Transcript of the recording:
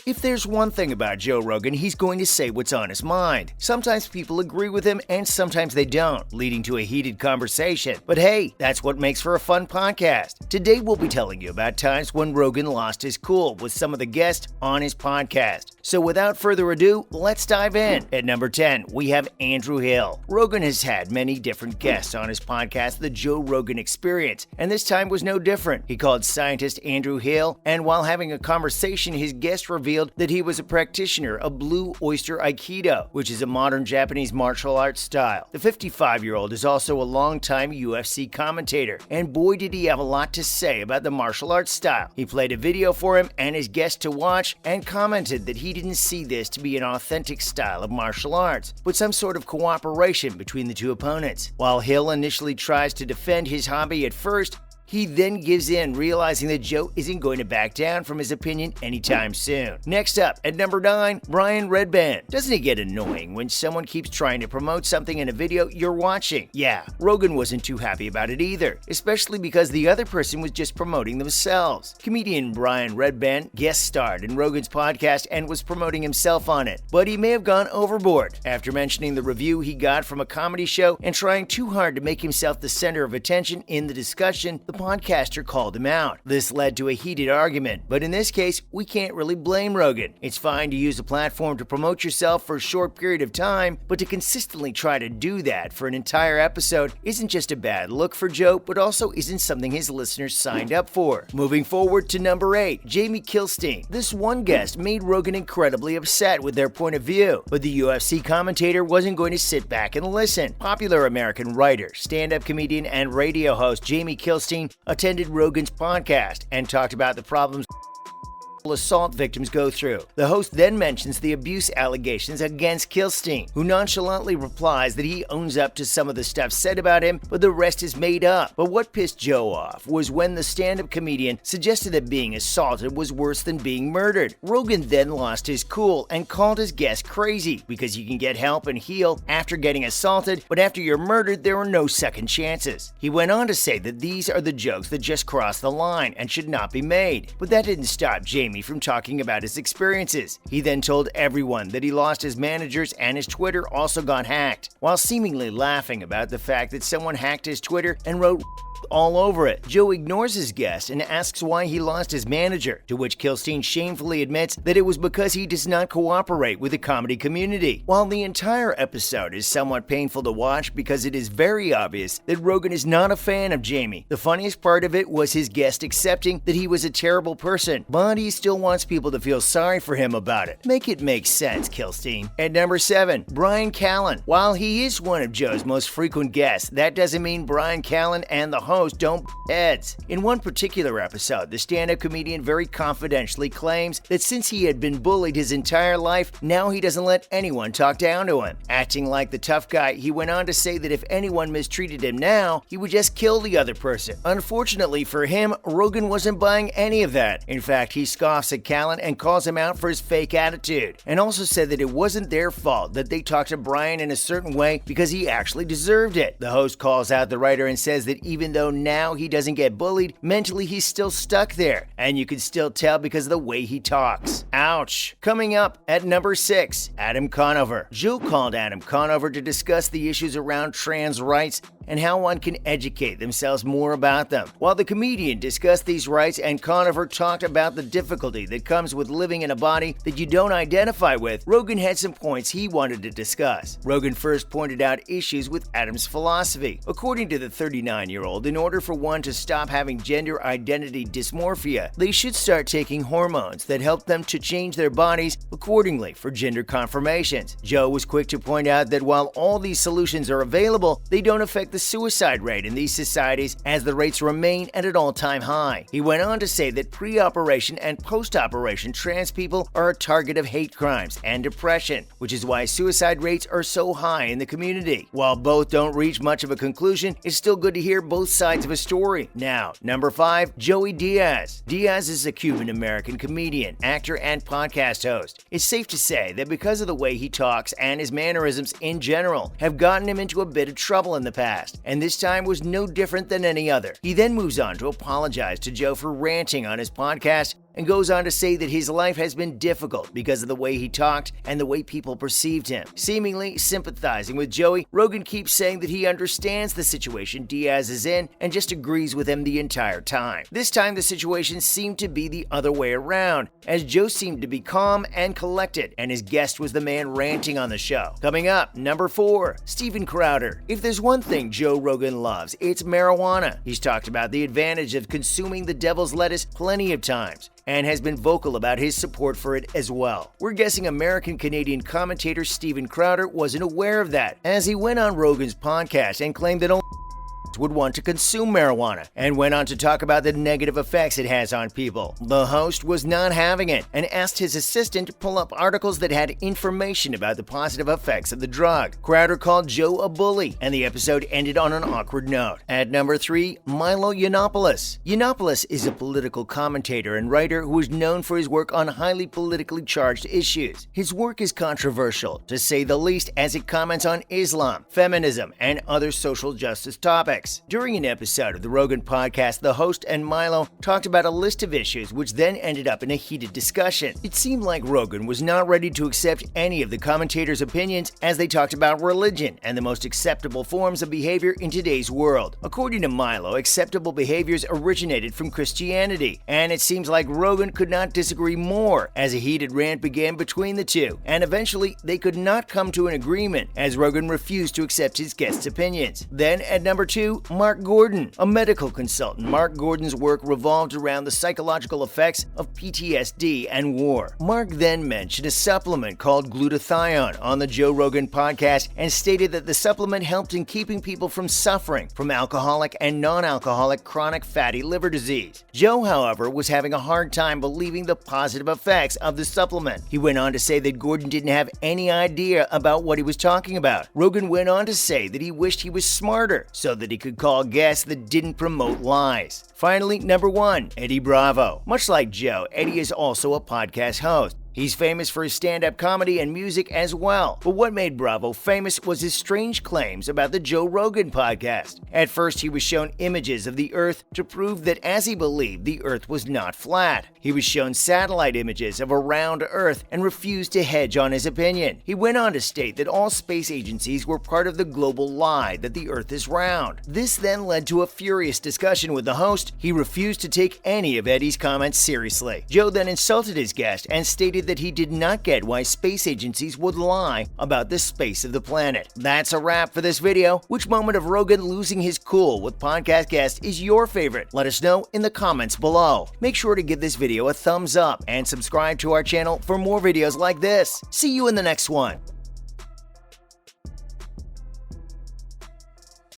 If there's one thing about Joe Rogan, he's going to say what's on his mind. Sometimes people agree with him and sometimes they don't, leading to a heated conversation. But hey, that's what makes for a fun podcast. Today we'll be telling you about times when Rogan lost his cool with some of the guests on his podcast. So without further ado, let's dive in. At number 10, we have Andrew Hill. Rogan has had many different guests on his podcast, The Joe Rogan Experience, and this time was no different. He called scientist Andrew Hill, and while having a conversation, his guest revealed that he was a practitioner of Blue Oyster Aikido, which is a modern Japanese martial arts style. The 55-year-old is also a longtime UFC commentator, and boy did he have a lot to say about the martial arts style. He played a video for him and his guest to watch and commented that he didn't see this to be an authentic style of martial arts, but some sort of cooperation between the two opponents. While Hill initially tries to defend his hobby at first, he then gives in, realizing that Joe isn't going to back down from his opinion anytime soon. Next up, at number 9, Brian Redband. Doesn't it get annoying when someone keeps trying to promote something in a video you're watching? Yeah, Rogan wasn't too happy about it either, especially because the other person was just promoting themselves. Comedian Brian Redband guest starred in Rogan's podcast and was promoting himself on it, but he may have gone overboard. After mentioning the review he got from a comedy show and trying too hard to make himself the center of attention in the discussion, the podcaster called him out. This led to a heated argument, but in this case, we can't really blame Rogan. It's fine to use a platform to promote yourself for a short period of time, but to consistently try to do that for an entire episode isn't just a bad look for Joe, but also isn't something his listeners signed up for. Moving forward to number 8, Jamie Kilstein. This one guest made Rogan incredibly upset with their point of view, but the UFC commentator wasn't going to sit back and listen. Popular American writer, stand-up comedian, and radio host Jamie Kilstein attended Rogan's podcast and talked about the problems assault victims go through. The host then mentions the abuse allegations against Kilstein, who nonchalantly replies that he owns up to some of the stuff said about him, but the rest is made up. But what pissed Joe off was when the stand-up comedian suggested that being assaulted was worse than being murdered. Rogan then lost his cool and called his guest crazy because you can get help and heal after getting assaulted, but after you're murdered, there are no second chances. He went on to say that these are the jokes that just cross the line and should not be made, but that didn't stop Jamie from talking about his experiences. He then told everyone that he lost his managers and his Twitter also got hacked, while seemingly laughing about the fact that someone hacked his Twitter and wrote all over it. Joe ignores his guest and asks why he lost his manager, to which Kilstein shamefully admits that it was because he does not cooperate with the comedy community. While the entire episode is somewhat painful to watch because it is very obvious that Rogan is not a fan of Jamie, the funniest part of it was his guest accepting that he was a terrible person, but he still wants people to feel sorry for him about it. Make it make sense, Kilstein. At number 7, Brian Callen. While he is one of Joe's most frequent guests, that doesn't mean Brian Callen and the host don't heads. In one particular episode, the stand-up comedian very confidentially claims that since he had been bullied his entire life, now he doesn't let anyone talk down to him. Acting like the tough guy, he went on to say that if anyone mistreated him now, he would just kill the other person. Unfortunately for him, Rogan wasn't buying any of that. In fact, he scoffs at Callen and calls him out for his fake attitude, and also said that it wasn't their fault that they talked to Brian in a certain way because he actually deserved it. The host calls out the writer and says that even though now he doesn't get bullied, mentally he's still stuck there, and you can still tell because of the way he talks. Ouch. Coming up at number 6, Adam Conover. Joe called Adam Conover to discuss the issues around trans rights and how one can educate themselves more about them. While the comedian discussed these rights and Conover talked about the difficulty that comes with living in a body that you don't identify with, Rogan had some points he wanted to discuss. Rogan first pointed out issues with Adam's philosophy. According to the 39-year-old, in order for one to stop having gender identity dysmorphia, they should start taking hormones that help them to change their bodies accordingly for gender confirmations. Joe was quick to point out that while all these solutions are available, they don't affect the suicide rate in these societies, as the rates remain at an all-time high. He went on to say that pre-operation and post-operation trans people are a target of hate crimes and depression, which is why suicide rates are so high in the community. While both don't reach much of a conclusion, it's still good to hear both sides of a story. Now, number 5, Joey Diaz. Diaz is a Cuban-American comedian, actor, and podcast host. It's safe to say that because of the way he talks and his mannerisms in general have gotten him into a bit of trouble in the past, and this time was no different than any other. He then moves on to apologize to Joe for ranting on his podcast and goes on to say that his life has been difficult because of the way he talked and the way people perceived him. Seemingly sympathizing with Joey, Rogan keeps saying that he understands the situation Diaz is in and just agrees with him the entire time. This time the situation seemed to be the other way around, as Joe seemed to be calm and collected, and his guest was the man ranting on the show. Coming up, number 4, Steven Crowder. If there's one thing Joe Rogan loves, it's marijuana. He's talked about the advantage of consuming the devil's lettuce plenty of times, and has been vocal about his support for it as well. We're guessing American-Canadian commentator Steven Crowder wasn't aware of that, as he went on Rogan's podcast and claimed that only would want to consume marijuana, and went on to talk about the negative effects it has on people. The host was not having it and asked his assistant to pull up articles that had information about the positive effects of the drug. Crowder called Joe a bully, and the episode ended on an awkward note. At number 3, Milo Yiannopoulos. Yiannopoulos is a political commentator and writer who is known for his work on highly politically charged issues. His work is controversial, to say the least, as it comments on Islam, feminism, and other social justice topics. During an episode of the Rogan podcast, the host and Milo talked about a list of issues which then ended up in a heated discussion. It seemed like Rogan was not ready to accept any of the commentators' opinions as they talked about religion and the most acceptable forms of behavior in today's world. According to Milo, acceptable behaviors originated from Christianity, and it seems like Rogan could not disagree more as a heated rant began between the two, and eventually they could not come to an agreement as Rogan refused to accept his guest's opinions. Then at number 2, Mark Gordon, a medical consultant. Mark Gordon's work revolved around the psychological effects of PTSD and war. Mark then mentioned a supplement called glutathione on the Joe Rogan podcast and stated that the supplement helped in keeping people from suffering from alcoholic and non-alcoholic chronic fatty liver disease. Joe, however, was having a hard time believing the positive effects of the supplement. He went on to say that Gordon didn't have any idea about what he was talking about. Rogan went on to say that he wished he was smarter so that he could call guests that didn't promote lies. Finally, number 1, Eddie Bravo. Much like Joe, Eddie is also a podcast host. He's famous for his stand-up comedy and music as well, but what made Bravo famous was his strange claims about the Joe Rogan podcast. At first, he was shown images of the Earth to prove that, as he believed, the Earth was not flat. He was shown satellite images of a round Earth and refused to hedge on his opinion. He went on to state that all space agencies were part of the global lie that the Earth is round. This then led to a furious discussion with the host. He refused to take any of Eddie's comments seriously. Joe then insulted his guest and stated that he did not get why space agencies would lie about the space of the planet. That's a wrap for this video. Which moment of Rogan losing his cool with podcast guests is your favorite? Let us know in the comments below. Make sure to give this video a thumbs up and subscribe to our channel for more videos like this. See you in the next one.